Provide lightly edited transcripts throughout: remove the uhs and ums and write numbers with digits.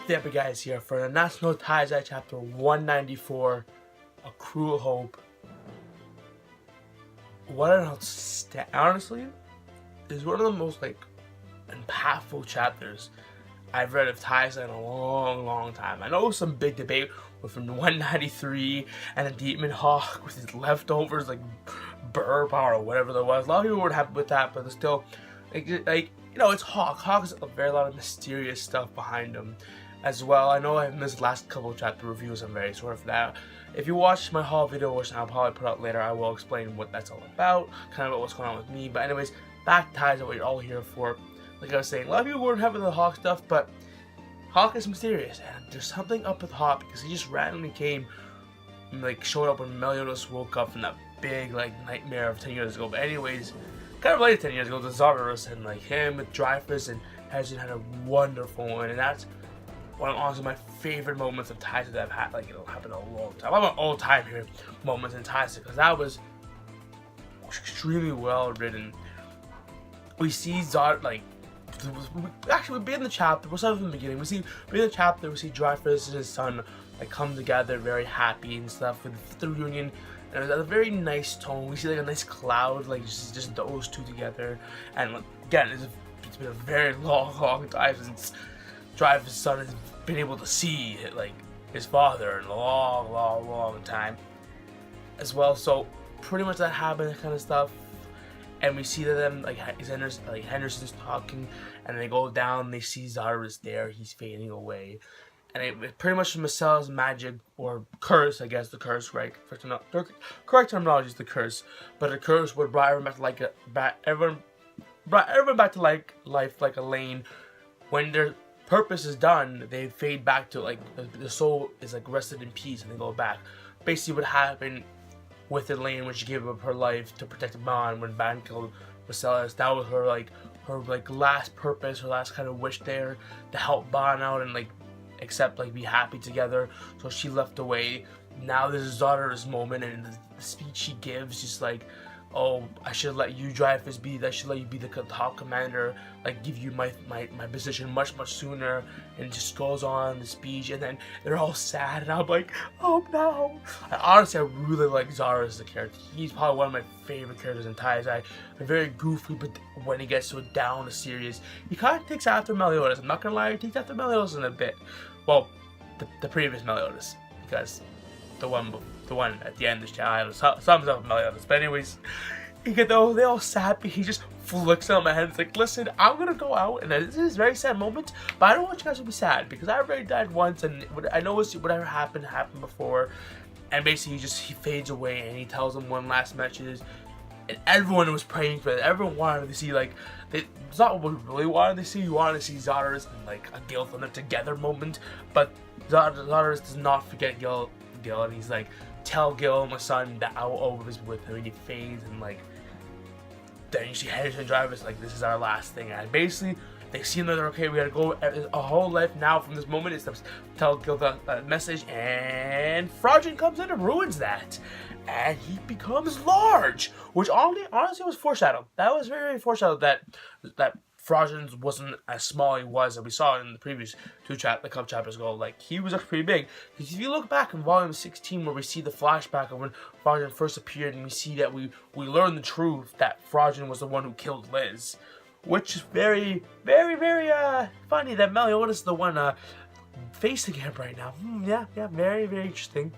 TheEpicGuyz here for Nanatsu No Taizai Chapter 194, A Cruel Hope. What an honestly, is one of the most impactful chapters I've read of Taizai in a long time. I know some big debate from 193 and the Demon Hawk with his leftovers burr power or whatever there was. A lot of people weren't happy with that, but it's still it's Hawk. Hawk has a very lot of mysterious stuff behind him as well. I know I've missed the last couple of chapter reviews. I'm very sorry for that. If you watch my haul video, which I'll probably put out later, I will explain what that's all about, kind of what's going on with me. But anyways, back to Taizai, what you're all here for. Like I was saying, a lot of people weren't happy with the Hawk stuff, but Hawk is mysterious, and there's something up with Hawk because he just randomly came, showed up when Melidoas woke up from that big nightmare of 10 years ago. But anyways, kind of related 10 years ago, the Zaratas and him with Dreyfus and Hezin had a wonderful one, and that's one of honestly my favorite moments of Taizai that I've had. It'll happen a long time. I love my all-time favorite moments in Taizai because that was extremely well written. We see actually we begin the chapter. We'll start from the beginning. We see Dreyfus and his son come together, very happy and stuff with the reunion. And it's at a very nice tone. We see a nice cloud, just those two together. And again, it's been a very long time since Dreyfus' son has been able to see his father in a long time as well. So pretty much that happened, that kind of stuff. And we see them Henderson's talking, and they go down. They see Zaratas there. He's fading away. And it pretty much Marcella's magic or curse, I guess the curse, right? Correct terminology is the curse, but the curse would bring everyone back to life like Elaine. When their purpose is done, they fade back to the soul is rested in peace, and they go back. Basically, what happened with Elaine when she gave up her life to protect Ban when Ban killed Marcella, that was her last purpose, her last kind of wish there to help Ban out and accept be happy together. So she left away. Now this is Zaratas' moment, and the speech she gives just oh, I should let you Dreyfus be, I should let you be the top commander, give you my position much sooner, and just goes on the speech, and then they're all sad, and I'm oh no. Honestly, I really like Zaratas as a character. He's probably one of my favorite characters in Taizai. Very goofy, but when he gets so down to serious, he kind of takes after Melidoas. I'm not gonna lie, he takes after Melidoas in a bit. Well, the previous Melidoas, because the one at the end of the channel sums up Melidoas. But anyways, they all sad, but he just flicks on my head. It's listen, I'm gonna go out, and this is a very sad moment, but I don't want you guys to be sad because I already died once, and I know whatever happened before. And basically, he fades away, and he tells them one last message. And everyone was praying for it. Everyone wanted to see it's not what we really wanted to see. We wanted to see Zaratas and a Gil from them together moment, but Zaratas does not forget Gil, and he's tell Gil, my son, that I will always be with him. And he fades, and then you see Henderson and Dreyfus this is our last thing. And basically they see that they're okay. We gotta go. A whole life now from this moment is to tell Gil that message, and Fraudulent comes in and ruins that, and he becomes large, which honestly was foreshadowed. That was very foreshadowed that Fraudulent wasn't as small he was that we saw in the previous couple chapters ago. He was actually pretty big. Because if you look back in volume 16, where we see the flashback of when Fraudulent first appeared, and we see that we learn the truth that Fraudulent was the one who killed Liz, which is very funny that Melidoas is the one facing him right now. Yeah, very interesting.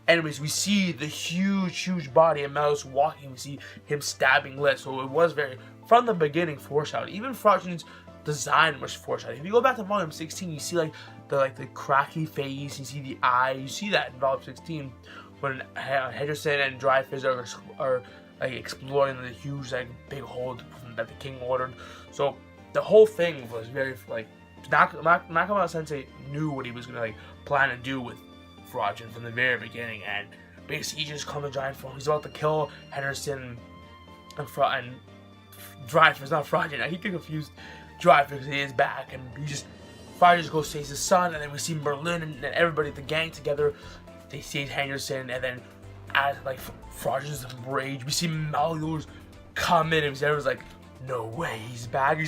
Anyways, we see the huge body of Melidoas walking. We see him stabbing Liz. So it was from the beginning foreshadowed. Even Fraudulent's design was foreshadowed. If you go back to volume 16, you see the cracky face. You see the eye. You see that in volume 16 when Henderson and Dreyfus are exploring the huge big hole that the king ordered. So the whole thing was very Nakama Sensei knew what he was gonna plan to do with Fraudulent from the very beginning, and basically he just comes in giant form. He's about to kill Henderson and Dreyfus, not Fraudulent. He get confused Dreyfus because he is back, and Fraudulent just goes save his son, and then we see Merlin and everybody, the gang together. They save Henderson, and then as Fraudulent's rage, we see Melidoas come in, and everyone's no way, he's back.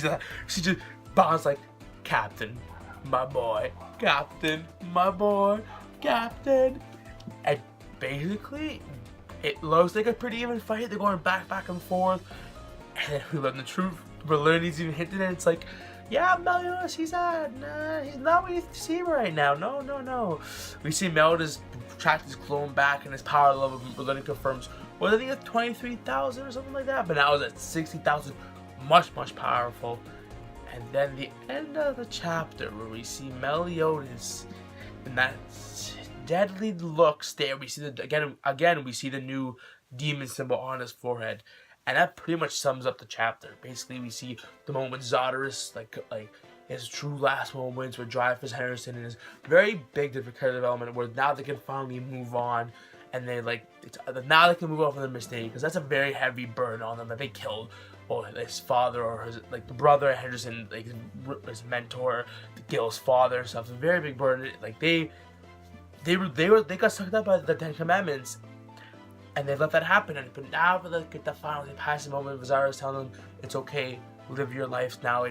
She just bounds Captain, my boy, Captain, my boy, Captain. And basically, it looks like a pretty even fight. They're going back and forth. And then we learn the truth. We learn he's even hinted at. It's like, yeah, Melidoas, he's not what you see right now. No. We see Melidoas track his clone back, and his power level, Merlin confirms, was I think at 23,000 or something like that, but now it's at 60,000, much powerful. And then the end of the chapter where we see Melidoas in that deadly look stare. We see again we see the new demon symbol on his forehead. And that pretty much sums up the chapter. Basically, we see the moment Zaratas, like his true last moments with Dreyfus Henderson and his very big character development, where now they can finally move on, and they now they can move on from their mistake, because that's a very heavy burden on them that they killed, his father or his the brother Henderson, his mentor, Gil's father and stuff. It's a very big burden. They got sucked up by the Ten Commandments. And they let that happen, but now for the final passing moment of Zaratas telling them it's okay, live your life now.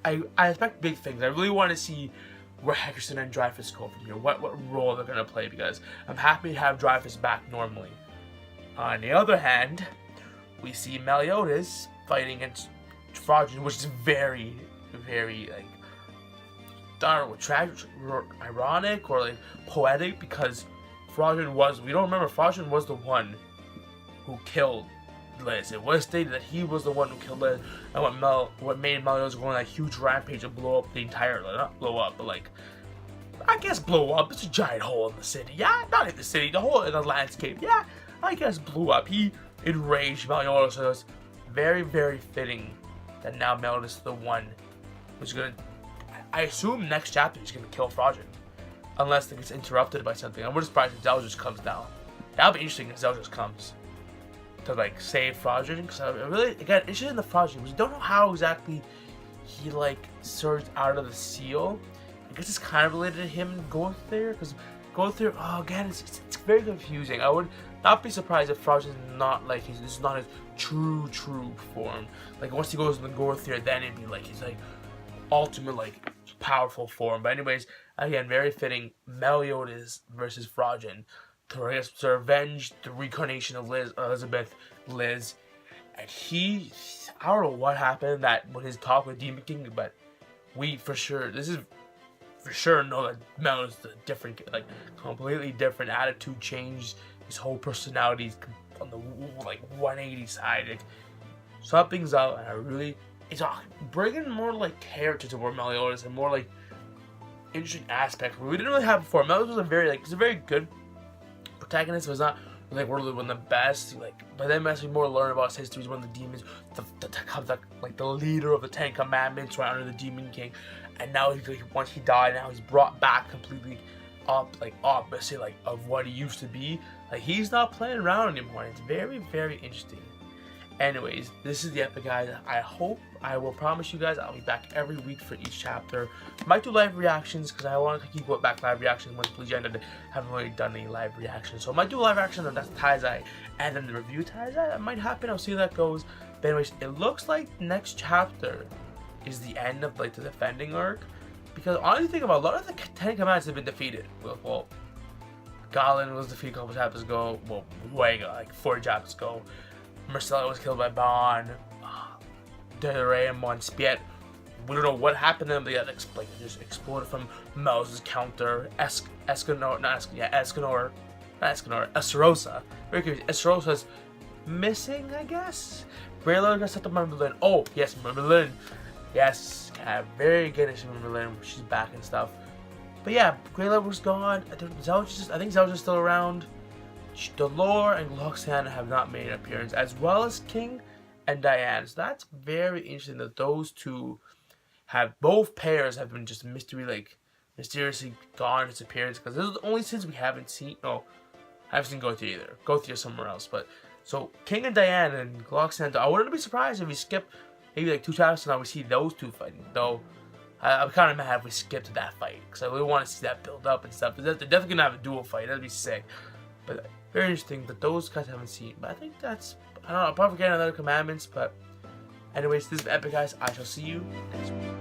I expect big things. I really want to see where Henderson and Dreyfus go from here. What role they're gonna play, because I'm happy to have Dreyfus back normally. On the other hand, we see Melidoas fighting against Fraudulent, which is very I don't know, tragic, or ironic, or poetic, because Fraudulent was the one who killed Liz. It was stated that he was the one who killed Liz, and what made Melidoas go on that huge rampage and blow up the entire, not blow up, but I guess blow up. It's a giant hole in the city. Yeah, not in the city, the hole in the landscape. Yeah, I guess blew up. He enraged Melidoas, so it's very fitting that now Melidoas is the one who's gonna, I assume next chapter he's gonna kill Fraudulent. Unless it gets interrupted by something. I wouldn't surprised if Zell just comes down. That would be interesting if Zell just comes to save Fraudulent, because I'm really interested in the Fraudulent. We don't know how exactly he surged out of the seal. I guess it's kind of related to him and Gothair, because Gothair, again, it's very confusing. I would not be surprised if Fraudulent is not this is not his true form. Once he goes into Gothair, then it'd be his ultimate powerful form. But anyways, again, very fitting. Melidoas versus Fraudulent to revenge the reincarnation of Elizabeth Liz. And I don't know what happened when his talk with Demon King, but we for sure know that Melidoas is a different, completely different attitude change. His whole personality is on the 180 side. Something's out, and it's bringing more character to Melidoas and more interesting aspects we didn't really have before. Melidoas was a very good protagonist. It was not really one of the best. But then as we more learn about his history, he's one of the demons, the leader of the Ten Commandments, right under the Demon King. And now once he died, now he's brought back completely opposite of what he used to be. He's not playing around anymore. It's very interesting. Anyways, this is the Epic Guys. I will promise you guys I'll be back every week for each chapter. Might do live reactions, because I want to keep going back live reactions once Please ended. Haven't really done any live reactions, so I might do a live reaction on that's Taizai, and then the review Taizai. That might happen. I'll see how that goes. But anyways, it looks like next chapter is the end of the defending arc, because honestly, think about a lot of the Ten Commandments have been defeated. Well, Galen was defeated a couple chapters ago. Well, way ago, 4 chapters ago. Marcella was killed by Bon. Desiree and Monspiet. We don't know what happened to them. They got just exploded from Mouse's counter. Escanor. Very curious. Estarosa's missing, I guess. Grayla got set up by Merlin. Oh, yes, Merlin. Yes, very good issue with Merlin. She's back and stuff. But yeah, Grayla was gone. I think Zelda's still around. Delore and Gloxan have not made an appearance, as well as King and Diane. So that's very interesting that those two both pairs have been just mysteriously gone, disappearance, because this is the only sins we haven't seen. No, I haven't seen Gothair either. Gothair somewhere else. But so King and Diane and Gloxan, I wouldn't be surprised if we skip maybe 2 chapters now we see those two fighting. Though I'm kind of mad if we skip to that fight, because I really want to see that build up and stuff. They're definitely gonna have a dual fight. That'd be sick. But very interesting that those guys haven't seen. But I think that's, I don't know, I'll probably get another commandments. But anyways, this is the Epic Guys. I shall see you next week.